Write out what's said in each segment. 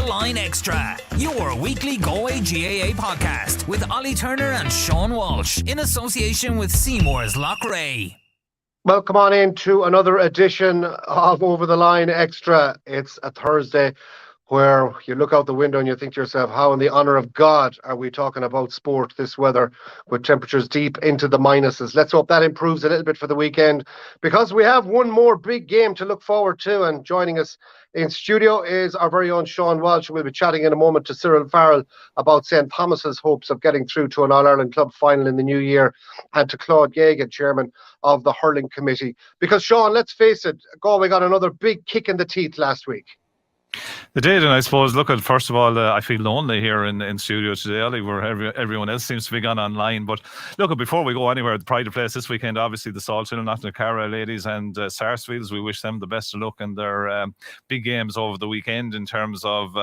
Line Extra, your weekly Galway GAA podcast with Ollie Turner and Sean Walsh in association with Seymour's Lochray. Welcome on in to another edition of Over the Line Extra. It's a Thursday where you look out the window and you think to yourself, how in the honour of God are we talking about sport this weather with temperatures deep into the minuses? Let's hope that improves a little bit for the weekend, because we have one more big game to look forward to. And joining us in studio is our very own Sean Walsh. We'll be chatting in a moment to Cyril Farrell about St Thomas's hopes of getting through to an All-Ireland club final in the new year, and to Claude, chairman of the hurling committee. Because Sean, let's face it, Galway got another big kick in the teeth last week. They did, and I suppose, look, at first of all, I feel lonely here in studio today, Ollie, where everyone else seems to be gone online. But look, before we go anywhere, the pride of place this weekend, obviously the Salthill and Cara ladies and Sarsfields, we wish them the best of luck in their big games over the weekend in terms of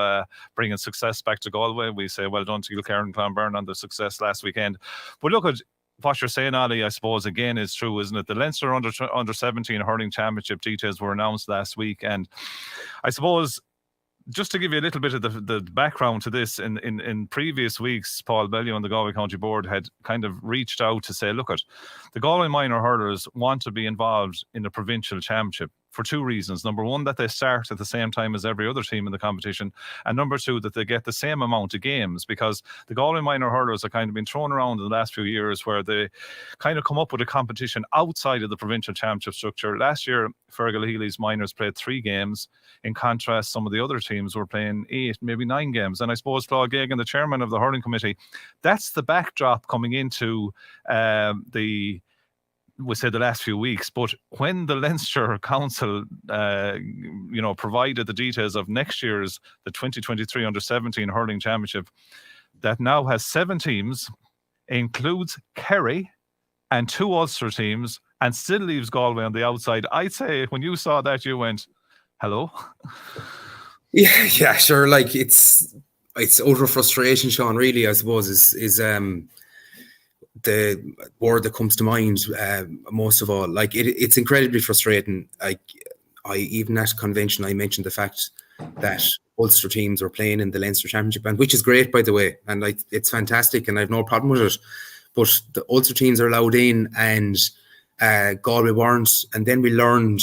bringing success back to Galway. We say well done to Geogheon and Clonberne on the success last weekend. But look at what you're saying, Ollie, I suppose, again, is true, isn't it? The Leinster under 17 Hurling Championship details were announced last week, and I suppose, just to give you a little bit of the background to this, in previous weeks, Paul Bellew and the Galway County Board had kind of reached out to say, look, the Galway minor hurlers want to be involved in the provincial championship for two reasons. Number one, that they start at the same time as every other team in the competition. And number two, that they get the same amount of games, because the Galway minor hurlers have kind of been thrown around in the last few years where they kind of come up with a competition outside of the provincial championship structure. Last year, Fergal Healy's minors played 3 games. In contrast, some of the other teams were playing 8, maybe 9 games. And I suppose Claude Geogheon, the chairman of the hurling committee, that's the backdrop coming into the last few weeks. But when the Leinster Council provided the details of next year's, the 2023 under 17 hurling championship, that now has 7 teams, includes Kerry and 2 Ulster teams, and still leaves Galway on the outside, I'd say when you saw that, you went, hello? Yeah, sure. Like, it's utter frustration, Sean, really, I suppose, is the word that comes to mind most of all. Like, it's incredibly frustrating. Like, even at convention, I mentioned the fact that Ulster teams are playing in the Leinster Championship, and which is great, by the way, and it's fantastic, and I have no problem with it. But the Ulster teams are allowed in, and Galway weren't. And then we learned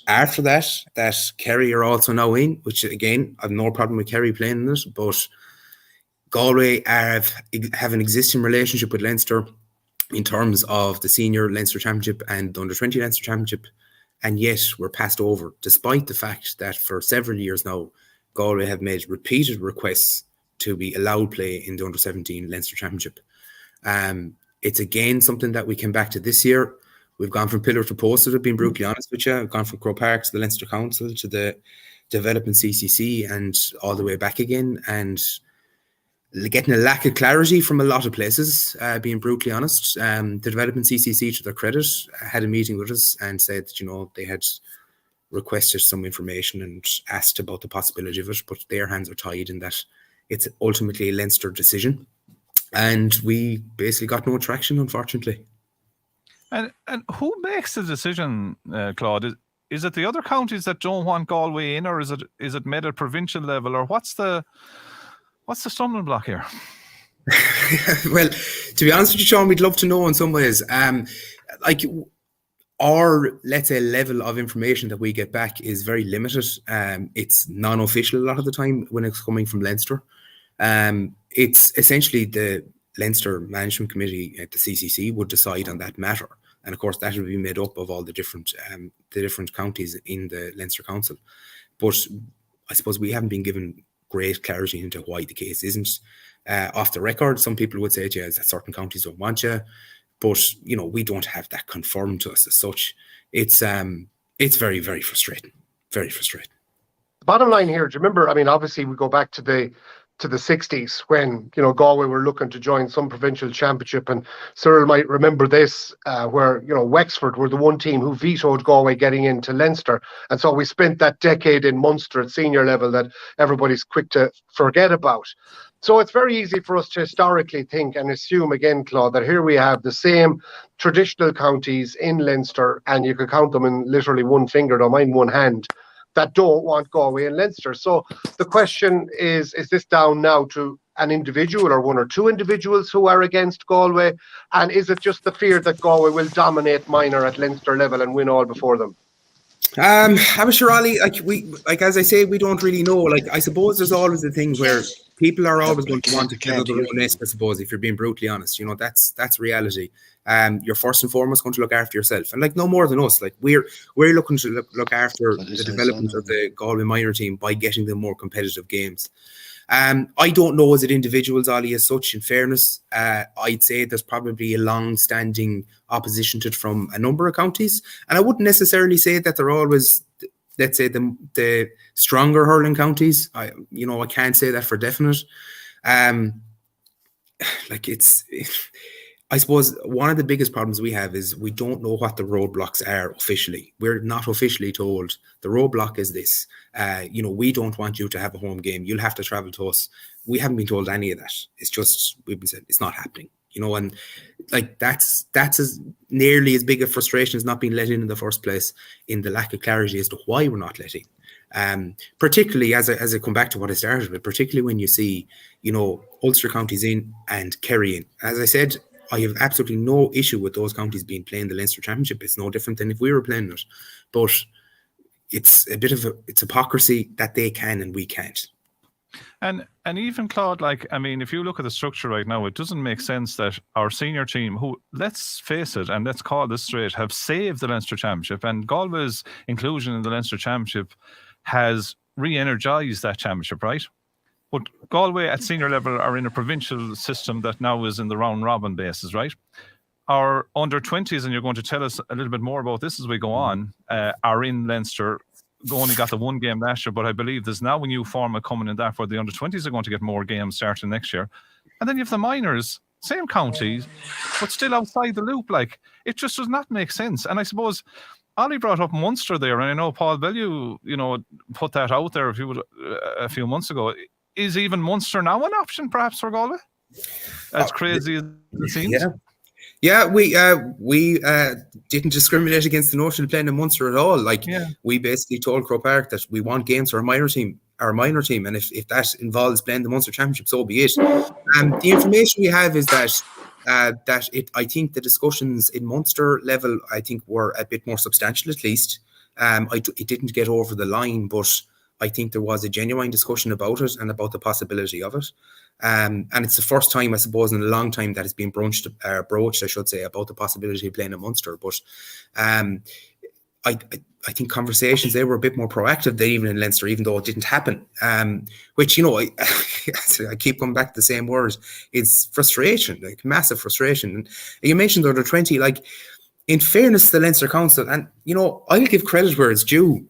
after that Kerry are also now in, which, again, I have no problem with Kerry playing in it, but Galway have an existing relationship with Leinster in terms of the senior Leinster Championship and the under 20 Leinster Championship, and yet we're passed over, despite the fact that for several years now Galway have made repeated requests to be allowed play in the under 17 Leinster Championship. It's again something that we came back to this year. We've gone from pillar to post, to be brutally honest with you. We've gone from Croke Park to the Leinster Council to the Development CCC and all the way back again, and getting a lack of clarity from a lot of places, being brutally honest. The Development CCC, to their credit, had a meeting with us and said that, they had requested some information and asked about the possibility of it, but their hands are tied in that it's ultimately a Leinster decision. And we basically got no traction, unfortunately. And who makes the decision, Claude? Is it the other counties that don't want Galway in, or is it made at provincial level, or what's the stumbling block here? Well, to be honest with you, Sean, we'd love to know in some ways. Our, let's say, level of information that we get back is very limited. It's non-official a lot of the time when it's coming from Leinster. It's essentially the Leinster Management Committee at the CCC would decide on that matter. And of course, that would be made up of all the different counties in the Leinster Council. But I suppose we haven't been given great clarity into why the case isn't. Off the record, some people would say to you that certain counties don't want you, but we don't have that confirmed to us as such. It's very, very frustrating. Very frustrating. The bottom line here, do you remember? I mean, obviously we go back to the 60s when Galway were looking to join some provincial championship, and Cyril might remember this, where Wexford were the one team who vetoed Galway getting into Leinster, and so we spent that decade in Munster at senior level that everybody's quick to forget about. So it's very easy for us to historically think and assume again, Claude, that here we have the same traditional counties in Leinster, and you could count them in literally one finger, don't mind one hand, that don't want Galway and Leinster. So the question is this down now to an individual or one or two individuals who are against Galway? And is it just the fear that Galway will dominate minor at Leinster level and win all before them? I'm sure, Ollie, as I say, we don't really know. Like, I suppose there's always the thing where people are always going to want to kill their own nest, I suppose, if you're being brutally honest. You know, that's reality. You're first and foremost going to look after yourself, and like no more than us. Like we're looking to look after the development of the Galway minor team by getting them more competitive games. I don't know as it individuals, Ollie, as such. In fairness, I'd say there's probably a long-standing opposition to it from a number of counties, and I wouldn't necessarily say that they're always, let's say, the stronger hurling counties. I can't say that for definite. I suppose one of the biggest problems we have is we don't know what the roadblocks are officially. We're not officially told the roadblock is this. We don't want you to have a home game. You'll have to travel to us. We haven't been told any of that. It's just, we've been said it's not happening. And like that's as nearly as big a frustration as not being let in the first place, in the lack of clarity as to why we're not letting. Particularly as I come back to what I started with, particularly when you see, Ulster counties in and Kerry in. As I said, I have absolutely no issue with those counties playing the Leinster Championship. It's no different than if we were playing it. But it's a bit of it's hypocrisy that they can and we can't. And even Claude, if you look at the structure right now, it doesn't make sense that our senior team, who, let's face it, and let's call this straight, have saved the Leinster Championship, and Galway's inclusion in the Leinster Championship has re-energised that championship, right? But Galway at senior level are in a provincial system that now is in the round robin basis, right? Our under 20s, and you're going to tell us a little bit more about this as we go on, are in Leinster. Only got the one game last year, but I believe there's now a new format coming in that for the under 20s are going to get more games starting next year. And then you have the minors, same counties, but still outside the loop. Like, it just does not make sense. And I suppose Ollie brought up Munster there, and I know Paul Bellew, put that out there a few months ago. Is even Munster now an option, perhaps, for Galway? As crazy as it seems. Yeah, we didn't discriminate against the notion of playing in Munster at all. We basically told Croke Park that we want games for our minor team, and if that involves playing the Munster Championship, so be it. The information we have is that I think the discussions in Munster level, I think, were a bit more substantial, at least. It didn't get over the line, but I think there was a genuine discussion about it and about the possibility of it. And it's the first time, I suppose, in a long time that has been broached, I should say, about the possibility of playing in Munster. But I think conversations, they were a bit more proactive than even in Leinster, even though it didn't happen. Which, I keep coming back to the same words. It's frustration, like massive frustration. And you mentioned the under 20, in fairness to the Leinster Council, and, I'll give credit where it's due.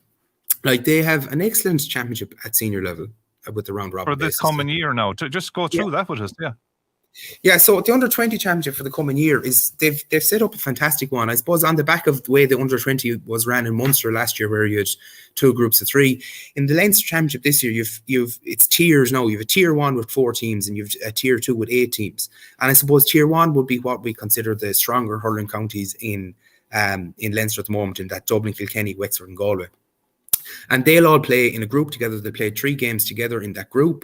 They have an excellent championship at senior level with the round robin for this coming year now. To just go through that with us, Yeah, so the under 20 championship for the coming year is they've set up a fantastic one. I suppose on the back of the way the under 20 was ran in Munster last year, where you had 2 groups of 3. In the Leinster Championship this year, you've it's tiers now. You have a tier 1 with 4 teams, and you've a tier 2 with 8 teams. And I suppose tier 1 would be what we consider the stronger hurling counties in Leinster at the moment, in that Dublin, Kilkenny, Wexford, and Galway. And they'll all play in a group together. They play 3 games together in that group.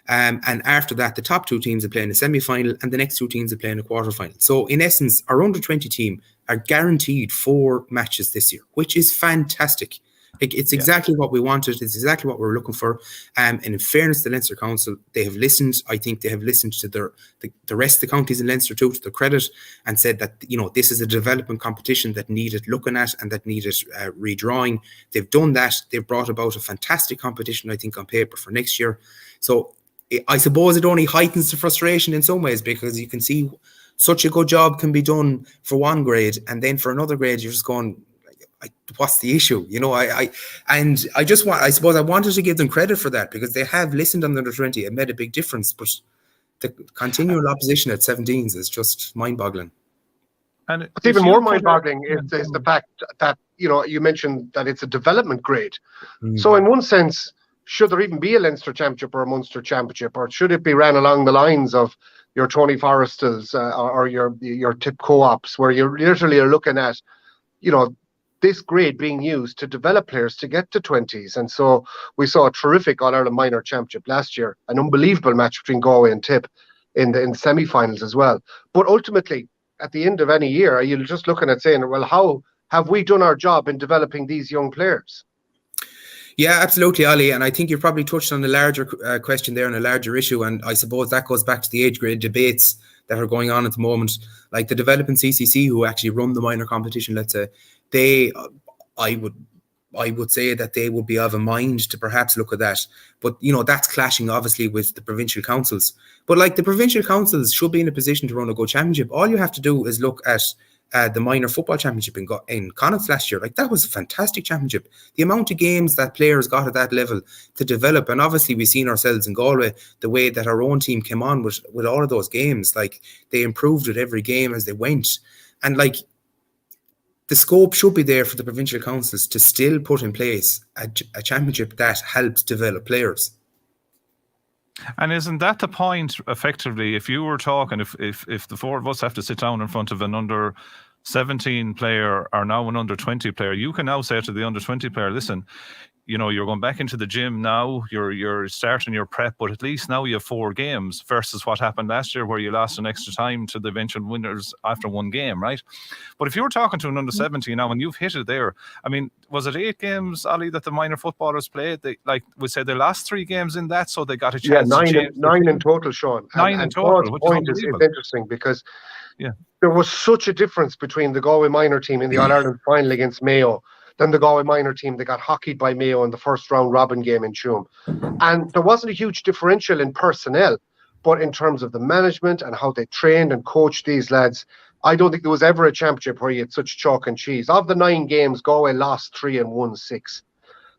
And after that, the top 2 teams are playing a semi-final, and the next 2 teams are playing a quarter-final. So in essence, our under-20 team are guaranteed 4 matches this year, which is fantastic. It's exactly what we wanted. It's exactly what we're looking for. And in fairness to the Leinster Council, they have listened. I think they have listened to the rest of the counties in Leinster too, to their credit, and said that, this is a development competition that needed looking at and that needed redrawing. They've done that. They've brought about a fantastic competition, I think, on paper for next year. So I suppose it only heightens the frustration in some ways, because you can see such a good job can be done for one grade, and then for another grade, you're just going, what's the issue? I suppose I wanted to give them credit for that, because they have listened on the under 20 and made a big difference. But the continual opposition at 17s is just mind-boggling. And it's even more mind-boggling is the fact that, you mentioned that it's a development grade. So in one sense, should there even be a Leinster Championship or a Munster Championship, or should it be ran along the lines of your Tony Forrestals or your tip co-ops, where you literally are looking at, this grade being used to develop players to get to 20s. And so we saw a terrific All-Ireland Minor Championship last year, an unbelievable match between Galway and Tip in the semi-finals as well. But ultimately, at the end of any year, are you just looking at saying, well, how have we done our job in developing these young players? Yeah, absolutely, Ollie. And I think you've probably touched on a larger question there and a larger issue. And I suppose that goes back to the age grade debates that are going on at the moment. Like the developing CCC, who actually run the minor competition, let's say, I would say that they would be of a mind to perhaps look at that. But, that's clashing obviously with the provincial councils. But like the provincial councils should be in a position to run a good championship. All you have to do is look at the minor football championship in Connacht last year. Like, that was a fantastic championship. The amount of games that players got at that level to develop, and obviously we've seen ourselves in Galway, the way that our own team came on with all of those games. Like, they improved at every game as they went. And like, the scope should be there for the provincial councils to still put in place a championship that helps develop players. And isn't that the point, effectively, if you were talking, if the four of us have to sit down in front of an under 17 player or now an under 20 player, you can now say to the under 20 player, listen, you're going back into the gym now, you're starting your prep, but at least now you have 4 games versus what happened last year where you lost an extra time to the eventual winners after 1 game, right? But if you were talking to an under 17 now and you've hit it there, I mean, was it 8 games, Ollie, that the minor footballers played? We said they lost 3 games in that, so they got a chance. Yeah, nine in total, Sean. 9 in total. The point is interesting because there was such a difference between the Galway minor team in the All-Ireland final against Mayo than the Galway minor team. They got hockeyed by Mayo in the first round robin game in Tuam. And there wasn't a huge differential in personnel, but in terms of the management and how they trained and coached these lads, I don't think there was ever a championship where you had such chalk and cheese. Of the 9 games, Galway lost 3 and won 6.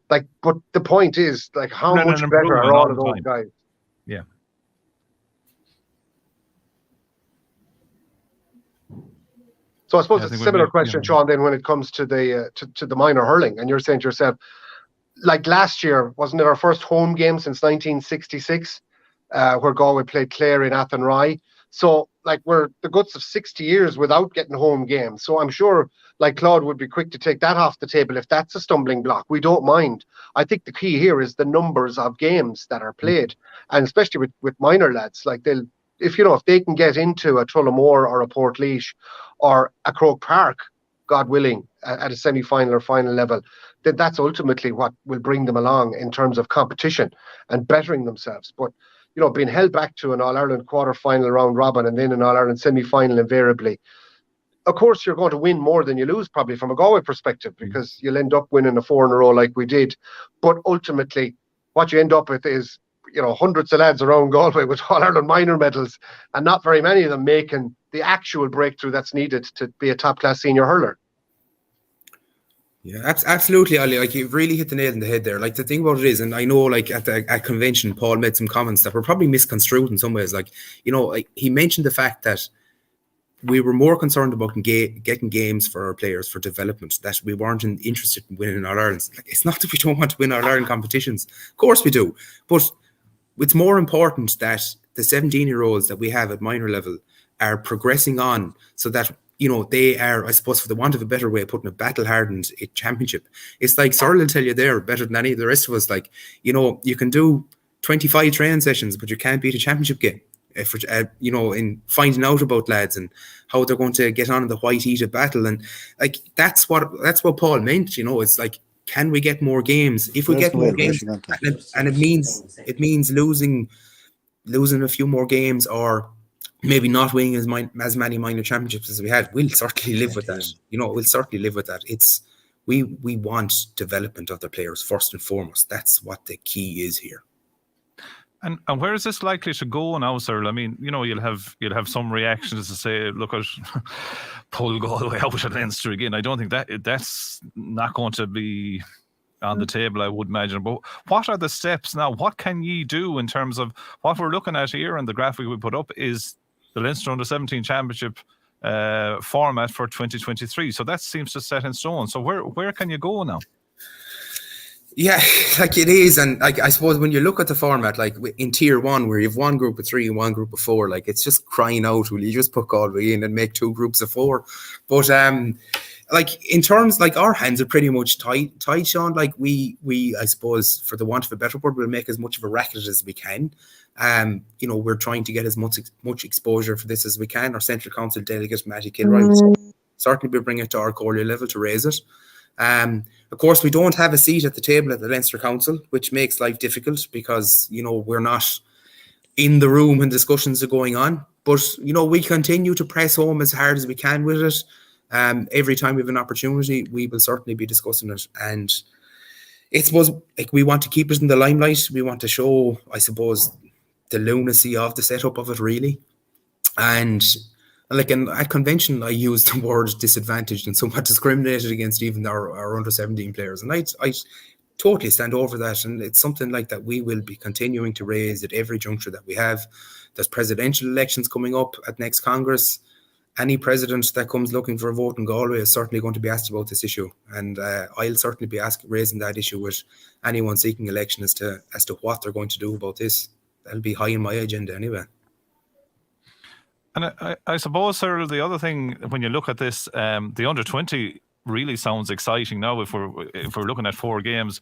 But the point is, how much better are all of those guys? Yeah. So I suppose it's a similar question, Sean, then when it comes to the to the minor hurling, and you're saying to yourself, like last year, wasn't it our first home game since 1966, where Galway played Clare in Athenry? So we're the guts of 60 years without getting home games. So I'm sure Claude would be quick to take that off the table if that's a stumbling block. We don't mind. I think the key here is the numbers of games that are played, and especially with minor lads, if they can get into a Tullamore or a Portlaoise or a Croke Park, God willing, at a semi-final or final level, then that's ultimately what will bring them along in terms of competition and bettering themselves. But, being held back to an All-Ireland quarter-final round robin and then an All-Ireland semi-final invariably, of course you're going to win more than you lose probably from a Galway perspective, because you'll end up winning a 4 in a row like we did. But ultimately, what you end up with is hundreds of lads around Galway with All-Ireland minor medals and not very many of them making the actual breakthrough that's needed to be a top-class senior hurler. Yeah, absolutely, Ollie. You've really hit the nail on the head there. The thing about it is, and I know at convention, Paul made some comments that were probably misconstrued in some ways. He mentioned the fact that we were more concerned about getting games for our players for development, that we weren't interested in winning All-Ireland. It's not that we don't want to win All-Ireland competitions. Of course we do. But it's more important that the 17-year-olds that we have at minor level are progressing on so that, they are, I suppose, for the want of a better way of putting it, battle-hardened championship. It's like Cyril will tell you there, better than any of the rest of us, you can do 25 training sessions, but you can't beat a championship game. In finding out about lads and how they're going to get on in the white heat of battle. And that's what Paul meant, it's can we get more games? If we get more games, and it means losing a few more games, or maybe not winning as many minor championships as we had, we'll certainly live with that. We'll certainly live with that. It's we want development of the players first and foremost. That's what the key is here. And where is this likely to go now, Cyril? I mean, you'll have some reactions to say, look at pull Galway out of Leinster again. I don't think that's not going to be on the table, I would imagine. But what are the steps now? What can ye do in terms of what we're looking at here? And the graphic we put up is the Leinster Under-17 Championship format for 2023. So that seems to set in stone. So where can you go now? Yeah, it is. And I suppose when you look at the format, in tier 1, where you have one group of 3 and one group of 4, it's just crying out, will you just put Galway in and make 2 groups of 4? But like in terms, like our hands are pretty much tied, Sean. Like we, I suppose, for the want of a better word, we'll make as much of a racket as we can. We're trying to get as much exposure for this as we can. Our Central Council delegate, Matty Kilroy, certainly will bring it to our Corley level to raise it. Of course, we don't have a seat at the table at the Leinster Council, which makes life difficult because, we're not in the room when discussions are going on. But, we continue to press home as hard as we can with it. Every time we have an opportunity, we will certainly be discussing it. And it's like we want to keep it in the limelight. We want to show, I suppose, the lunacy of the setup of it, really. And like at convention, I used the word disadvantaged and somewhat discriminated against even our under 17 players. And I totally stand over that. And it's something like that we will be continuing to raise at every juncture that we have. There's presidential elections coming up at next Congress. Any president that comes looking for a vote in Galway is certainly going to be asked about this issue. And I'll certainly be raising that issue with anyone seeking election as to what they're going to do about this. That'll be high in my agenda anyway. And I suppose, Cyril, the other thing when you look at this, the under 20 really sounds exciting now. If we're looking at 4 games,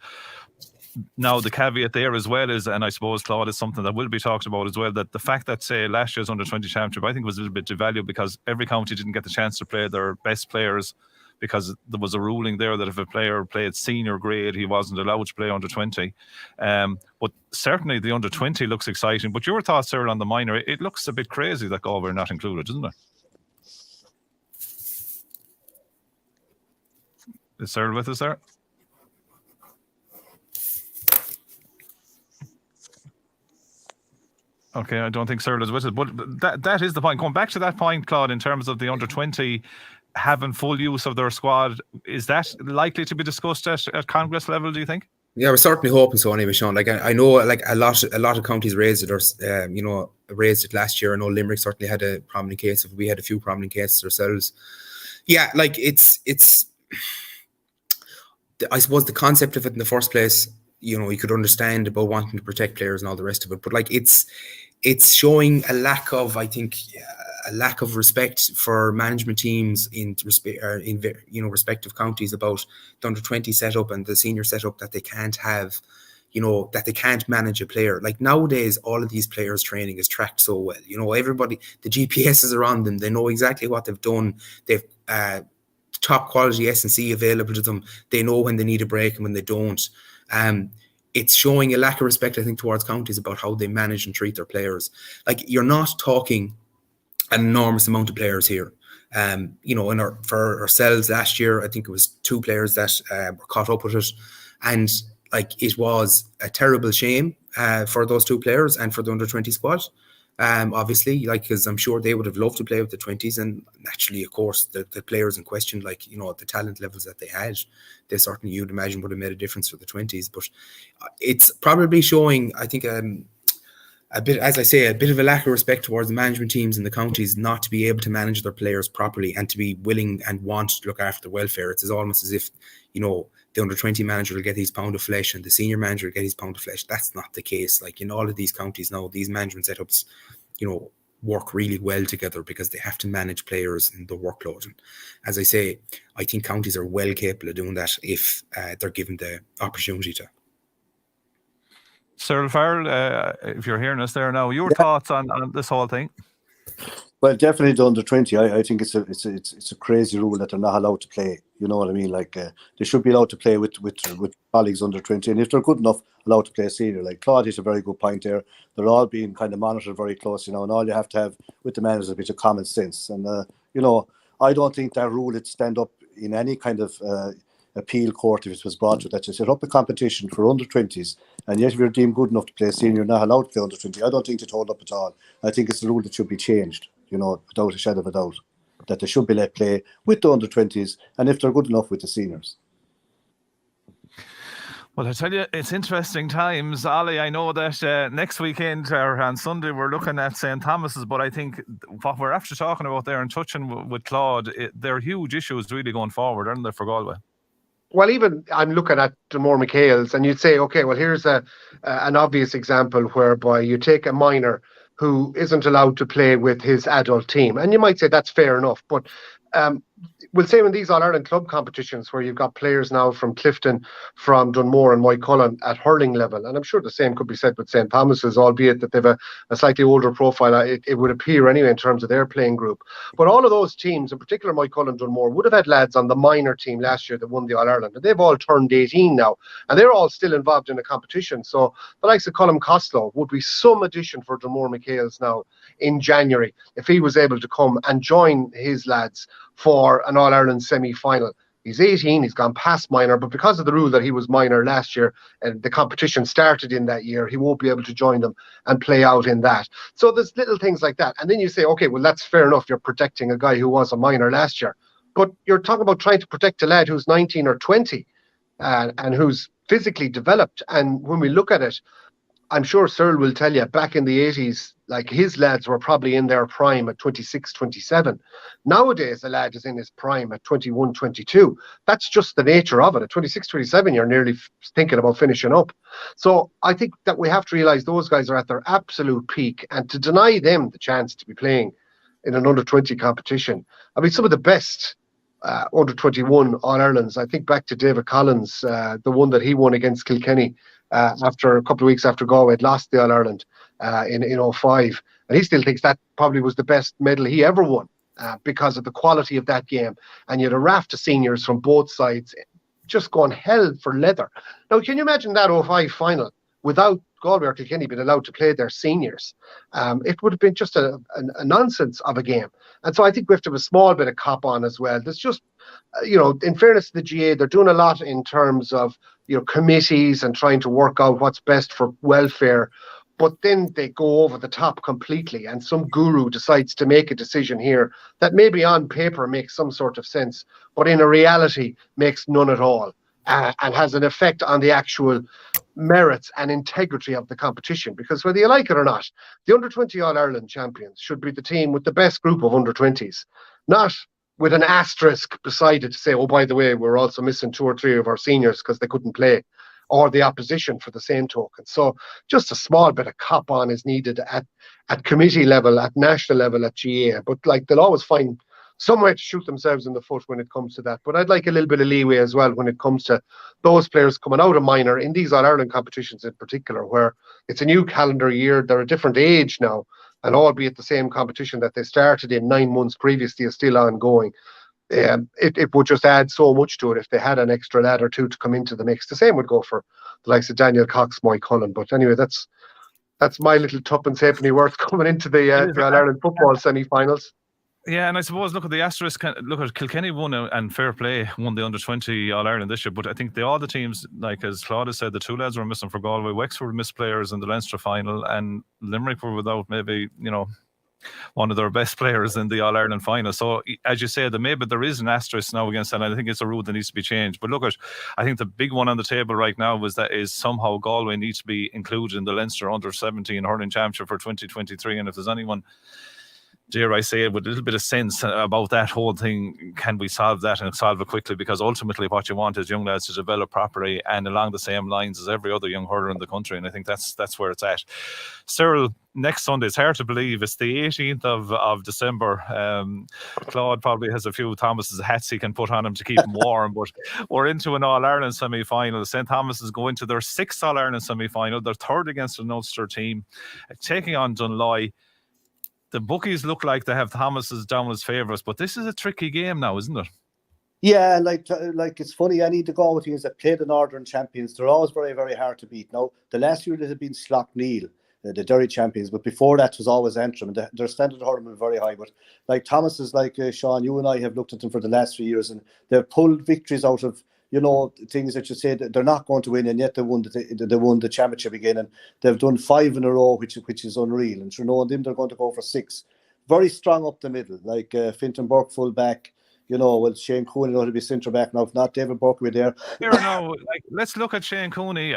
now the caveat there as well is, and I suppose Claude is something that will be talked about as well, that the fact that say last year's under 20 championship I think was a little bit devalued because every county didn't get the chance to play their best players because there was a ruling there that if a player played senior grade, he wasn't allowed to play under 20. But certainly the under 20 looks exciting. But your thoughts, Cyril, on the minor, it looks a bit crazy that Galway are not included, doesn't it? Is Cyril with us there? Okay, I don't think Cyril is with us. But that is the point. Going back to that point, Claude, in terms of the under 20 having full use of their squad, is that likely to be discussed at Congress level, do you think? Yeah, we're certainly hoping so anyway, Sean. Like I know like a lot of counties raised it, or raised it last year. I know Limerick certainly had a prominent case of it. We had a few prominent cases ourselves. Yeah, like it's I suppose the concept of it in the first place, you could understand about wanting to protect players and all the rest of it, but like it's showing a lack of, I think, a lack of respect for management teams in respective counties about the under 20 setup and the senior setup, that they can't have, that they can't manage a player. Like nowadays, all of these players' training is tracked so well. Everybody, the GPSs are on them. They know exactly what they've done. They've top quality S&C available to them. They know when they need a break and when they don't. It's showing a lack of respect, I think, towards counties about how they manage and treat their players. Like, you're not talking an enormous amount of players here. For ourselves last year, I think it was 2 players that were caught up with it. And like, it was a terrible shame for those 2 players and for the under 20 squad. Obviously, like, because I'm sure they would have loved to play with the 20s, and naturally, of course, the players in question, like, the talent levels that they had, they certainly, you'd imagine, would have made a difference for the 20s. But it's probably showing, I think, a bit, as I say, a bit of a lack of respect towards the management teams in the counties not to be able to manage their players properly and to be willing and want to look after their welfare. It's almost as if, the under 20 manager will get his pound of flesh and the senior manager will get his pound of flesh. That's not the case. Like, in all of these counties now, these management setups, work really well together because they have to manage players and the workload. And as I say, I think counties are well capable of doing that if they're given the opportunity to. Cyril Farrell, if you're hearing us there now, your thoughts on this whole thing? Well, definitely the under 20. I think it's a crazy rule that they're not allowed to play. You know what I mean? Like, they should be allowed to play with colleagues under 20, and if they're good enough, allowed to play senior. Like Claude is a very good point there. They're all being kind of monitored very closely now, and all you have to have with the managers is a bit of common sense. And I don't think that rule would stand up in any kind of appeal court if it was brought to that. You set up a competition for under 20s, and yet if you're deemed good enough to play senior, you're not allowed to play under 20. I don't think it's hold up at all. I think it's a rule that should be changed, without a shadow of a doubt, that they should be let play with the under 20s, and if they're good enough, with the seniors. Well, I tell you, it's interesting times. Ollie, I know that next weekend or on Sunday we're looking at St Thomas's, but I think what we're after talking about there and touching with Claude, they're huge issues really going forward, aren't they, for Galway? Well, even I'm looking at Demore McHale's, and you'd say, okay, well, here's an obvious example whereby you take a minor who isn't allowed to play with his adult team, and you might say that's fair enough, but we'll say in these All-Ireland club competitions where you've got players now from Clifton, from Dunmore and Moycullen at hurling level, and I'm sure the same could be said with St Thomas's, albeit that they've a slightly older profile, it would appear anyway in terms of their playing group. But all of those teams, in particular Moycullen, Dunmore, would have had lads on the minor team last year that won the All-Ireland, and they've all turned 18 now, and they're all still involved in the competition. So the likes of Colm Costello would be some addition for Dunmore McHale's now in January if he was able to come and join his lads for an All-Ireland semi-final. He's 18, he's gone past minor, but because of the rule that he was minor last year and the competition started in that year, he won't be able to join them and play out in that. So there's little things like that. And then you say, okay, well, that's fair enough. You're protecting a guy who was a minor last year. But you're talking about trying to protect a lad who's 19 or 20 and who's physically developed. And when we look at it, I'm sure Cyril will tell you, back in the 80s, like his lads were probably in their prime at 26, 27. Nowadays, a lad is in his prime at 21, 22. That's just the nature of it. At 26, 27, you're nearly thinking about finishing up. So I think that we have to realise those guys are at their absolute peak, and to deny them the chance to be playing in an under-20 competition. I mean, some of the best under-21 All-Irelands, I think back to David Collins, the one that he won against Kilkenny, after a couple of weeks after Galway had lost the All-Ireland in 05. And he still thinks that probably was the best medal he ever won because of the quality of that game. And you had a raft of seniors from both sides just going hell for leather. Now, can you imagine that 05 final without Galway or Kilkenny being allowed to play their seniors? It would have been just a nonsense of a game. And so I think we have to have a small bit of cop on as well. There's just, in fairness to the GA, they're doing a lot in terms of, committees and trying to work out what's best for welfare. But then they go over the top completely, and some guru decides to make a decision here that maybe on paper makes some sort of sense, but in a reality makes none at all, and has an effect on the actual merits and integrity of the competition. Because whether you like it or not, the under-20 All-Ireland champions should be the team with the best group of under-20s, not with an asterisk beside it to say, oh, by the way, we're also missing 2 or 3 of our seniors because they couldn't play, or the opposition for the same token. So just a small bit of cop on is needed at committee level, at national level, at GA. But they'll always find some way to shoot themselves in the foot when it comes to that. But I'd like a little bit of leeway as well when it comes to those players coming out of minor in these All-Ireland competitions in particular, where it's a new calendar year, they're a different age now, and albeit the same competition that they started in 9 months previously is still ongoing. It would just add so much to it if they had an extra lad or two to come into the mix. The same would go for the likes of Daniel Cox, Moycullen. But anyway, that's my little tuppence halfpenny worth coming into the All-Ireland football semi-finals. Yeah, and I suppose, look at the asterisk. Look at Kilkenny won, and fair play, won the under-20 All-Ireland this year. But I think all the teams, like as Claude has said, the 2 lads were missing for Galway. Wexford missed players in the Leinster final, and Limerick were without maybe, one of their best players in the All-Ireland final. So, as you said, maybe there is an asterisk now against that, and I think it's a rule that needs to be changed. But look I think the big one on the table right now is somehow Galway needs to be included in the Leinster Under-17 Hurling Championship for 2023. And if there's anyone, dare I say it, with a little bit of sense about that whole thing, can we solve that and solve it quickly? Because ultimately what you want is young lads to develop properly and along the same lines as every other young hurler in the country. And I think that's where it's at. Cyril, next Sunday, it's hard to believe, it's the 18th of December. Claude probably has a few Thomas's hats he can put on him to keep him warm, but we're into an All-Ireland semi-final. St Thomas's go into their 6th All-Ireland semi-final. They're third against an Ulster team, taking on Dunloy. The bookies look like they have Thomas's down as favourites, but this is a tricky game now, isn't it? Yeah, like it's funny. I need to go with teams that play the Northern champions. They're always very, very hard to beat. Now, the last year it had been Slaughtneil, the Derry champions, but before that was always Antrim, and their standard of hurling was very high. But like Thomas's, like Sean, you and I have looked at them for the last 3 years, and they've pulled victories out of things that you say that they're not going to win, and yet they won the championship again, and they've done 5 in a row, which is unreal. And knowing them, they're going to go for 6. Very strong up the middle, like Fintan Burke full back. Shane Cooney to be centre back now. If not, David Burke will be there. Here now, let's look at Shane Cooney.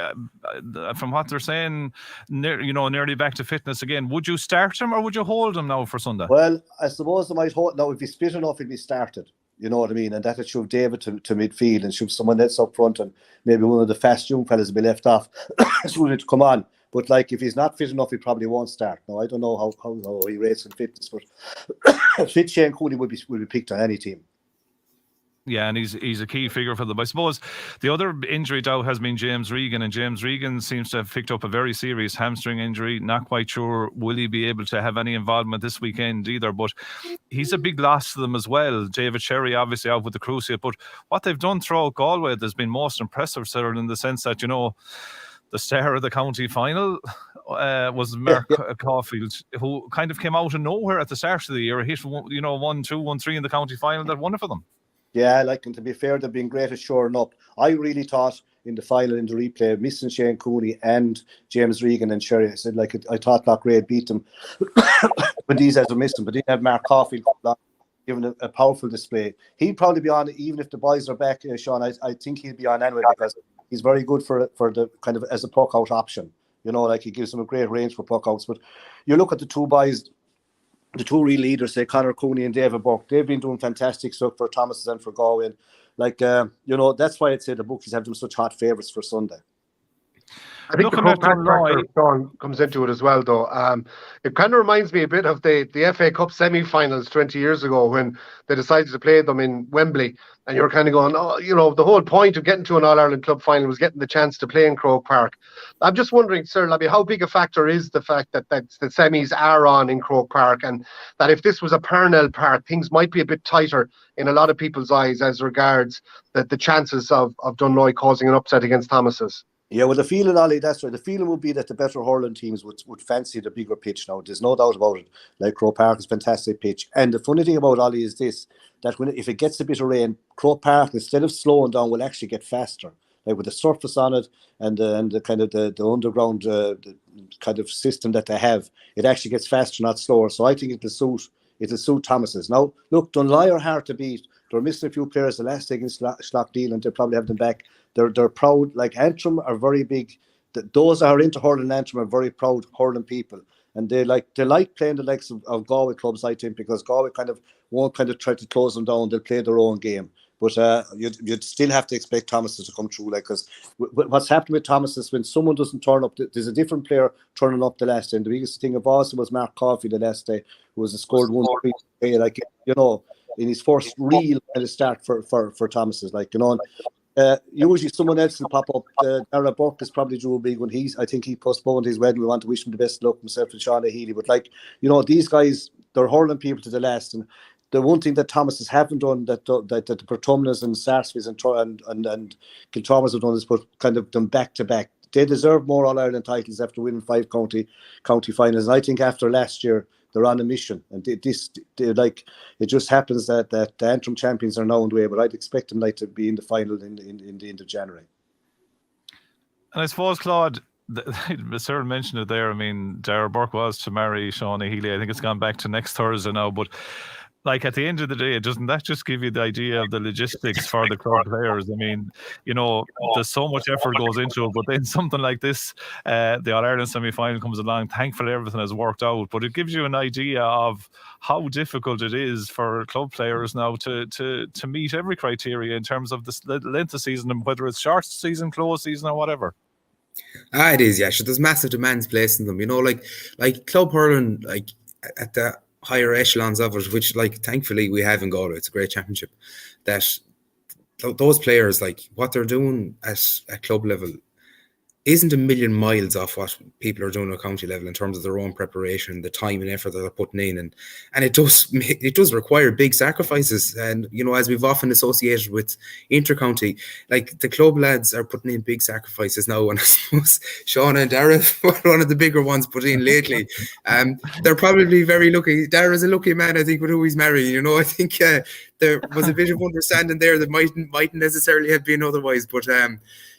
From what they're saying, nearly back to fitness again. Would you start him or would you hold him now for Sunday? Well, I suppose they might hold. Now, if he's fit enough, he'll be started. You know what I mean? And that would shove David to midfield and shove someone else up front, and maybe one of the fast young fellas will be left off to come on. But if he's not fit enough, he probably won't start. Now, I don't know how he rates in fitness, but fit Shane Cooney will be picked on any team. Yeah, and he's a key figure for them. I suppose the other injury doubt has been James Regan, and James Regan seems to have picked up a very serious hamstring injury. Not quite sure will he be able to have any involvement this weekend either, but he's a big loss to them as well. David Sherry obviously out with the cruciate, but what they've done throughout Galway has been most impressive, Cyril, in the sense that, the star of the county final was Mark Caulfield, who kind of came out of nowhere at the start of the year, hit 1-2, 1-3 in the county final. That won it for them. Yeah, and to be fair, they've been great at shoring up. I really thought in the final, in the replay, missing Shane Cooney and James Regan and Sherry, I said, I thought Loughrea beat them when these guys were missing, but they didn't have Mark Caulfield giving a powerful display. He'd probably be on, even if the boys are back, Sean, I think he'd be on anyway, because he's very good for the kind of as a puck out option. He gives them a great range for puck outs. But you look at the two boys, the two real leaders, say Conor Cooney and David Burke, they've been doing fantastic stuff for Thomas and for Galway. That's why I'd say the bookies have them such hot favourites for Sunday. I think the Croke Park factor, Sean, comes into it as well, though. It kind of reminds me a bit of the FA Cup semi-finals 20 years ago when they decided to play them in Wembley, and you were kind of going, the whole point of getting to an All-Ireland club final was getting the chance to play in Croke Park. I'm just wondering, Cyril, how big a factor is the fact that the semis are on in Croke Park, and that if this was a Parnell Park, things might be a bit tighter in a lot of people's eyes as regards the chances of Dunloy causing an upset against Thomas's? Yeah, well, the feeling, Ollie, that's right. The feeling would be that the better hurling teams would fancy the bigger pitch now. There's no doubt about it. Like Croke Park is a fantastic pitch. And the funny thing about Ollie is this, that if it gets a bit of rain, Croke Park, instead of slowing down, will actually get faster. Like with the surface on it and the kind of the underground kind of system that they have, it actually gets faster, not slower. So I think it'll suit Thomas's. Now, look, Dunloy are hard to beat. They're missing a few players the last day against Schlockdeal, and they'll probably have them back. They're proud. Like Antrim are very big. Those that are into hurling Antrim are very proud hurling people, and they like playing the likes of Galway clubs, I think, because Galway won't try to close them down. They'll play their own game. But you'd still have to expect Thomas's to come through, because what's happened with Thomas's, when someone doesn't turn up, there's a different player turning up the last day. And the biggest thing of all was Mark Caulfield the last day, who was scored 1-3, in his first real kind of start for Thomas's, usually someone else will pop up. Dara Burke is probably due a big one. I think he postponed his wedding. We want to wish him the best luck, himself and Sean Healy. But these guys, they're hurling people to the last. And the one thing that Thomas's haven't done that the Portumnas and Sarsfields and Kiltormas have done is put kind of them back to back. They deserve more All-Ireland titles after winning 5 county finals. And I think after last year, they're on a mission, and it just happens that the Antrim champions are now on the way, but I'd expect them to be in the final in the end of January. And I suppose, Claude, Cyril mentioned it there. I mean, Dara Burke was to marry Sean Healy. I think it's gone back to next Thursday now, but at the end of the day, doesn't that just give you the idea of the logistics for the club players? I mean, there's so much effort goes into it, but then something like this, the All-Ireland semi-final comes along. Thankfully, everything has worked out, but it gives you an idea of how difficult it is for club players now to meet every criteria in terms of the length of season, and whether it's short season, close season, or whatever. It is, yeah. So there's massive demands placed in them. Like club hurling, at the higher echelons of it, which thankfully we have in Galway. It's a great championship. That those players, what they're doing at club level isn't a million miles off what people are doing at county level in terms of their own preparation, the time and effort that they're putting in, and it does require big sacrifices. And as we've often associated with intercounty, the club lads are putting in big sacrifices now, and I suppose Sean and Dara were one of the bigger ones put in lately. They're probably very lucky. Dara's a lucky man, I think, with who he's marrying. I think there was a bit of understanding there that mightn't necessarily have been otherwise, but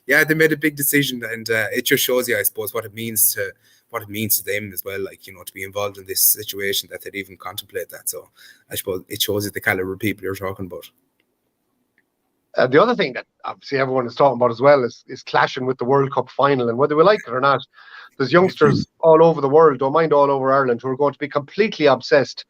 yeah, they made a big decision, and it just shows you, I suppose, what it means to them as well. To be involved in this situation, that they'd even contemplate that. So I suppose it shows you the caliber of people you're talking about. The other thing that obviously everyone is talking about as well is clashing with the World Cup final, and whether we like it or not, there's youngsters all over the world, don't mind all over Ireland, who are going to be completely obsessed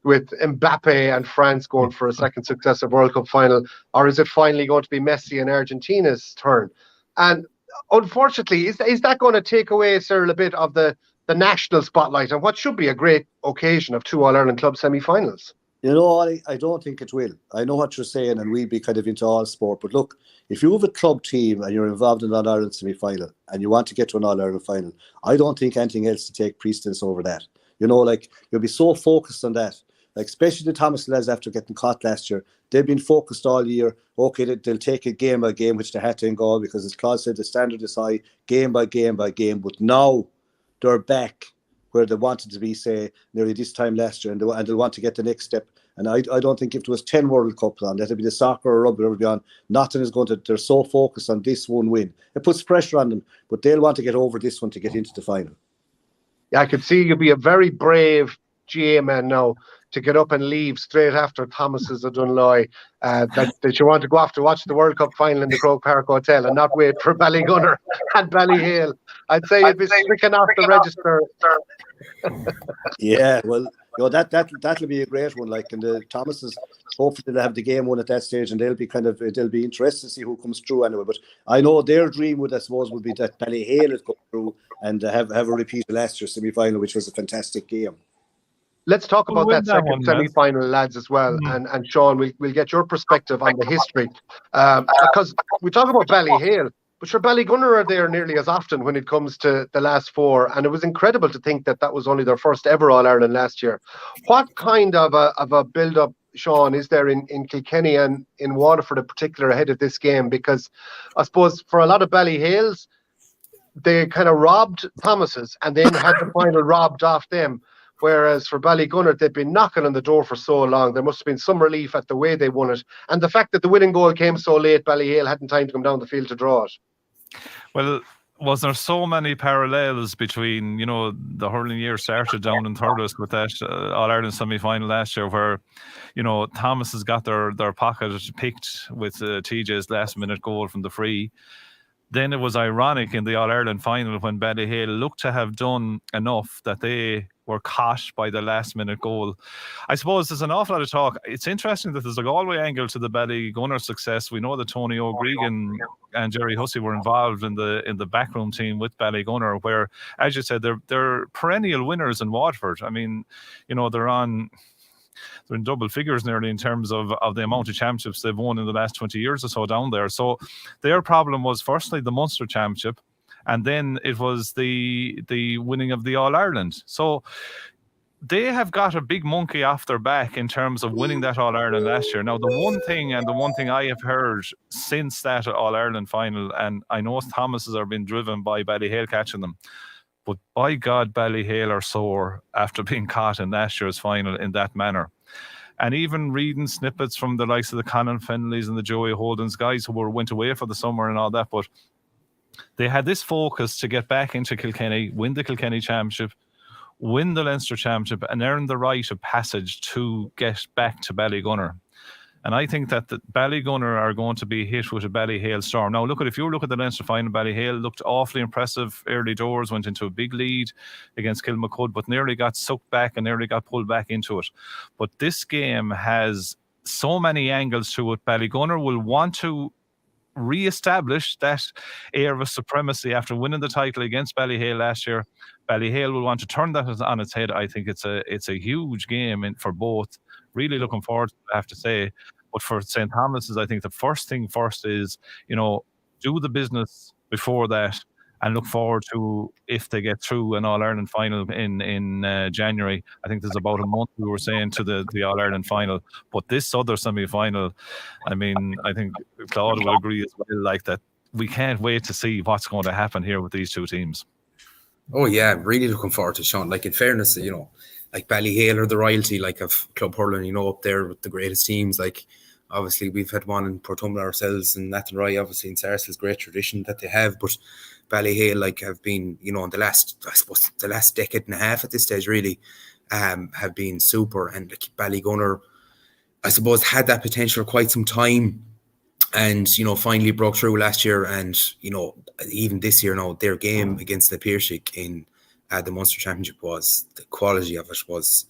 with Mbappe and France going for a second successive World Cup final, or is it finally going to be Messi and Argentina's turn? And unfortunately, is that going to take away, Cyril, a bit of the national spotlight and what should be a great occasion of 2 All-Ireland club semi-finals? You know, I don't think it will. I know what you're saying, and we'll be kind of into all sport. But look, if you have a club team and you're involved in an All-Ireland semi-final and you want to get to an All-Ireland final, I don't think anything else to take precedence over that. You know, like, you'll be so focused on that. Like, especially the Thomas lads after getting caught last year. They've been focused all year. Okay, they'll take it game by game, which they had to in Galway, because as Claude said, the standard is high, game by game by game. But now they're back where they wanted to be, say, nearly this time last year, and they'll want to get the next step. And I don't think if there was 10 World Cups on, that'd be the soccer or rugby or beyond, nothing is going to, they're so focused on this one win. It puts pressure on them, but they'll want to get over this one to get into the final. Yeah, I could see you'd be a very brave GA man now to get up and leave straight after Thomas's of Dunloy, that you want to go off to watch the World Cup final in the Croke Park Hotel and not wait for Ballygunner and Ballyhale. I'd say you'd be stricken off the register. Yeah, well, you know, that'll be a great one. Like, and the Thomases, hopefully they'll have the game won at that stage, and they'll be interested to see who comes through anyway. But I know their dream would, I suppose, would be that Ballyhale would come through and have a repeat of last year's semi-final, which was a fantastic game. Let's talk about that second semi-final, lads, as well. And Sean, we'll get your perspective on the history. Because we talk about Ballyhale, but sure, Ballygunner are there nearly as often when it comes to the last four. And it was incredible to think that was only their first ever All-Ireland last year. What kind of a build-up, Sean, is there in Kilkenny and in Waterford in particular ahead of this game? Because I suppose for a lot of Ballyhales, they kind of robbed Thomas's and then had the final robbed off them. Whereas for Ballygunner, they've been knocking on the door for so long. There must have been some relief at the way they won it. And the fact that the winning goal came so late, Ballyhale hadn't time to come down the field to draw it. Well, was there so many parallels between, you know, the hurling year started down in Thurles with that All-Ireland semi-final last year where, you know, Thomas has got their pocket picked with TJ's last-minute goal from the free. Then it was ironic in the All-Ireland final when Ballyhale looked to have done enough that they were caught by the last-minute goal. I suppose there's an awful lot of talk. It's interesting that there's a Galway angle to the Ballygunner success. We know that Tony O'Gregan and Jerry Hussey were involved in the backroom team with Ballygunner, where, as you said, they're perennial winners in Waterford. I mean, you know, they're in double figures nearly in terms of the amount of championships they've won in the last 20 years or so down there. So their problem was firstly the Munster Championship, and then it was the winning of the All-Ireland. So they have got a big monkey off their back in terms of winning that All-Ireland last year. Now, the one thing I have heard since that All-Ireland final, and I know Thomas's are being driven by Ballyhale catching them, but by God, Ballyhale are sore after being caught in last year's final in that manner. And even reading snippets from the likes of the Conan Fenleys and the Joey Holdens, guys who went away for the summer and all that, but they had this focus to get back into Kilkenny, win the Kilkenny Championship, win the Leinster Championship, and earn the right of passage to get back to Ballygunner. And I think that the Ballygunner are going to be hit with a Ballyhale storm. Now, if you look at the Leinster final, Ballyhale looked awfully impressive early doors, went into a big lead against Kilmacud, but nearly got sucked back and nearly got pulled back into it. But this game has so many angles to it. Ballygunner will want to re-establish that air of supremacy after winning the title against Ballyhale last year. Ballyhale will want to turn that on its head. I think it's a huge game for both. Really looking forward to it, I have to say. But for St Thomas's, I think the first thing first is, you know, do the business before that and look forward to if they get through an All-Ireland final in January. I think there's about a month, we were saying, to the All-Ireland final. But this other semi-final, I mean, I think Claude will agree as well, like that we can't wait to see what's going to happen here with these two teams. Oh, yeah, really looking forward to Sean. Like, in fairness, you know, like Ballyhale are the royalty, like, of club hurling, you know, up there with the greatest teams. Like, obviously, we've had one in Portumla ourselves, and Athenry, obviously, in Sarsfield's great tradition that they have. But Ballyhale, like, have been, you know, in the last decade and a half at this stage, really, have been super. And like, Ballygunner, I suppose, had that potential for quite some time, and, you know, finally broke through last year. And, you know, even this year now, their game against the Piershick in the Munster Championship, was the quality of it was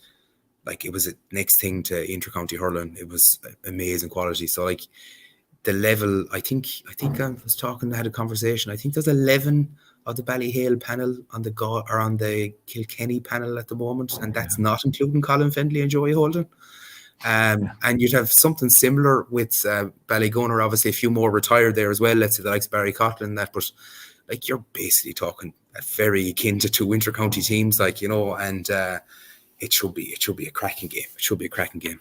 like, it was a next thing to inter-county hurling. It was amazing quality. So, like, the level, I think I was talking, I had a conversation. I think there's 11 of the Ballyhale panel on the Kilkenny panel at the moment, and that's not including Colin Fendley and Joey Holden. And you'd have something similar with Ballygunner. Obviously, a few more retired there as well. Let's say the likes of Barry Coughlin and that. But like, you're basically talking very akin to 2 inter-county teams, like, you know, and it should be a cracking game. It should be a cracking game.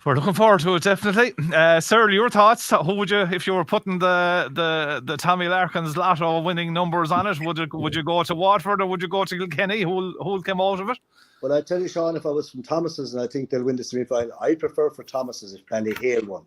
We're looking forward to it, definitely. Cyril, your thoughts? Who would you, if you were putting the Tommy Larkin's lotto winning numbers on it, would you go to Waterford or would you go to Kilkenny? Who'll come out of it? Well, I tell you, Sean, if I was from Thomas's, and I think they'll win the semi-final, I prefer for Thomas's if Ballyhale won,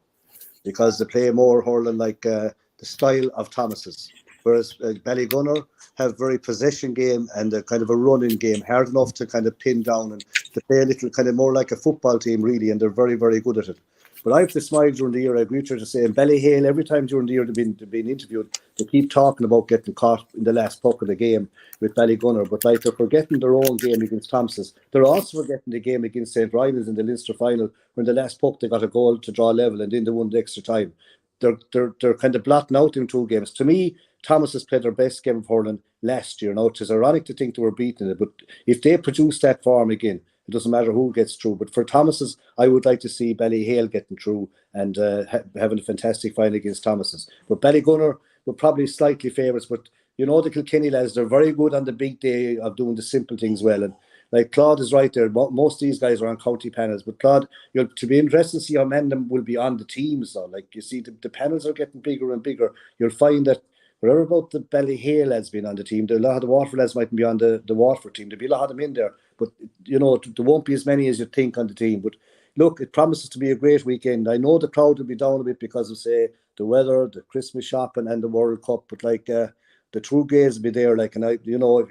because they play more hurling like the style of Thomas's. Whereas Ballygunner have very possession game and a kind of a running game, hard enough to kind of pin down, and they play a little kind of more like a football team really, and they're very, very good at it. But I have to smile during the year. I agree with you to say, in Ballyhale, every time during the year they've been interviewed, they keep talking about getting caught in the last puck of the game with Ballygunner, but like they're forgetting their own game against Thomas's. They're also forgetting the game against St Rivals in the Leinster final, when the last puck they got a goal to draw level and then they won the extra time. They're kind of blotting out in 2 games. To me, Thomas has played their best game of hurling last year. Now, it is ironic to think they were beating it, but if they produce that form again, it doesn't matter who gets through. But for Thomas's, I would like to see Ballyhale getting through and having a fantastic final against Thomas's. But Ballygunner were probably slightly favourites. But you know, the Kilkenny lads, they're very good on the big day of doing the simple things well. And like Claude is right there. Most of these guys are on county panels. But Claude, to be interested to see how many of them will be on the teams. Though. Like you see, the panels are getting bigger and bigger. You'll find that wherever about the Ballyhale lads being on the team, a lot of the Waterford lads mightn't be on the Waterford team. There'll be a lot of them in there, but you know, there won't be as many as you think on the team. But look, it promises to be a great weekend. I know the crowd will be down a bit because of, say, the weather, the Christmas shopping, and the World Cup. But like the true gays will be there. Like, and you know,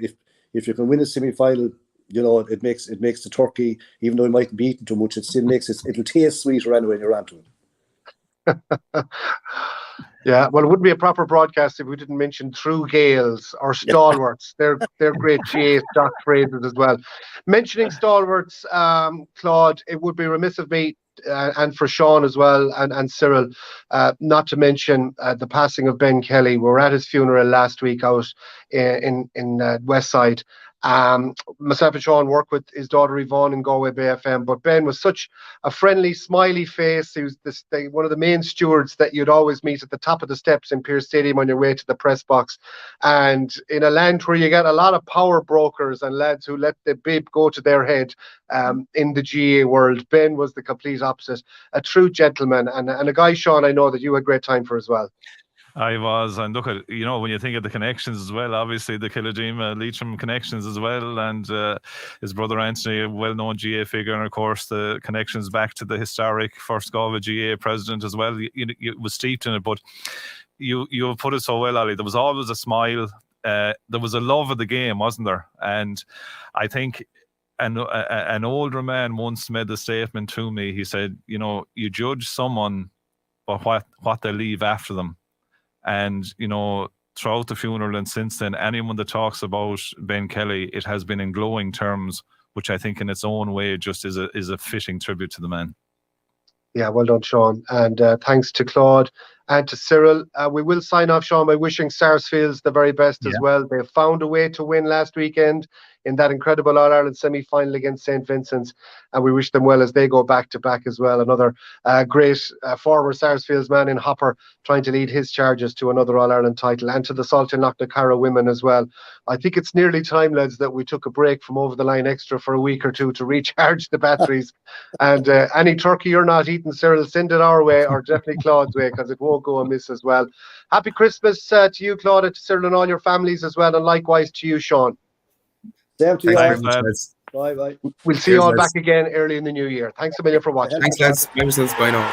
if you can win a semi-final, you know, it makes the turkey, even though it mightn't be eaten too much, it still makes it'll taste sweeter anyway when you're onto it. Yeah, well, it wouldn't be a proper broadcast if we didn't mention True Gales or Stalwarts. They're great GA stock phrases as well. Mentioning Stalwarts, Claude, it would be remiss of me and for Sean as well and Cyril, not to mention the passing of Ben Kelly. We were at his funeral last week out in Westside. Myself and Sean work with his daughter Yvonne in Galway Bay FM, but Ben was such a friendly, smiley face. He was one of the main stewards that you'd always meet at the top of the steps in Pearse Stadium on your way to the press box. And in a land where you get a lot of power brokers and lads who let the bib go to their head in the GA world, Ben was the complete opposite. A true gentleman and a guy, Sean, I know that you had great time for as well. I was, and look at, you know, when you think of the connections as well, obviously the Killadima Leitrim connections as well, and his brother Anthony, a well-known GA figure, and of course the connections back to the historic first Galway GA president as well. You was steeped in it, but you put it so well, Ollie. There was always a smile. There was a love of the game, wasn't there? And I think an older man once made the statement to me. He said, you know, you judge someone by what they leave after them. And, you know, throughout the funeral and since then, anyone that talks about Ben Kelly, it has been in glowing terms, which I think in its own way just is a fitting tribute to the man. Yeah, well done, Sean. And thanks to Claude and to Cyril. We will sign off, Sean, by wishing Sarsfields the very best as well. They found a way to win last weekend in that incredible All-Ireland semi-final against St Vincent's, and we wish them well as they go back-to-back as well. Another great former Sarsfields man in Hopper trying to lead his charges to another All-Ireland title, and to the Salt and Knocknacarra women as well. I think it's nearly time, lads, that we took a break from Over the Line Extra for a week or two to recharge the batteries. And any turkey you're not eating, Cyril, send it our way, or definitely Claude's way, because it won't go amiss as well. Happy Christmas to you, Claude, and to Cyril and all your families as well, and likewise to you, Sean. Same to you. Bye bye. We'll see you all back again early in the new year. Thanks a million for watching. Thanks, lads. Bye now.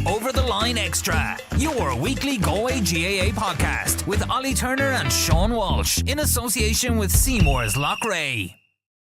Over the Line Extra, your weekly Galway GAA podcast with Ollie Turner and Sean Walsh in association with Seymour's Loch Ray.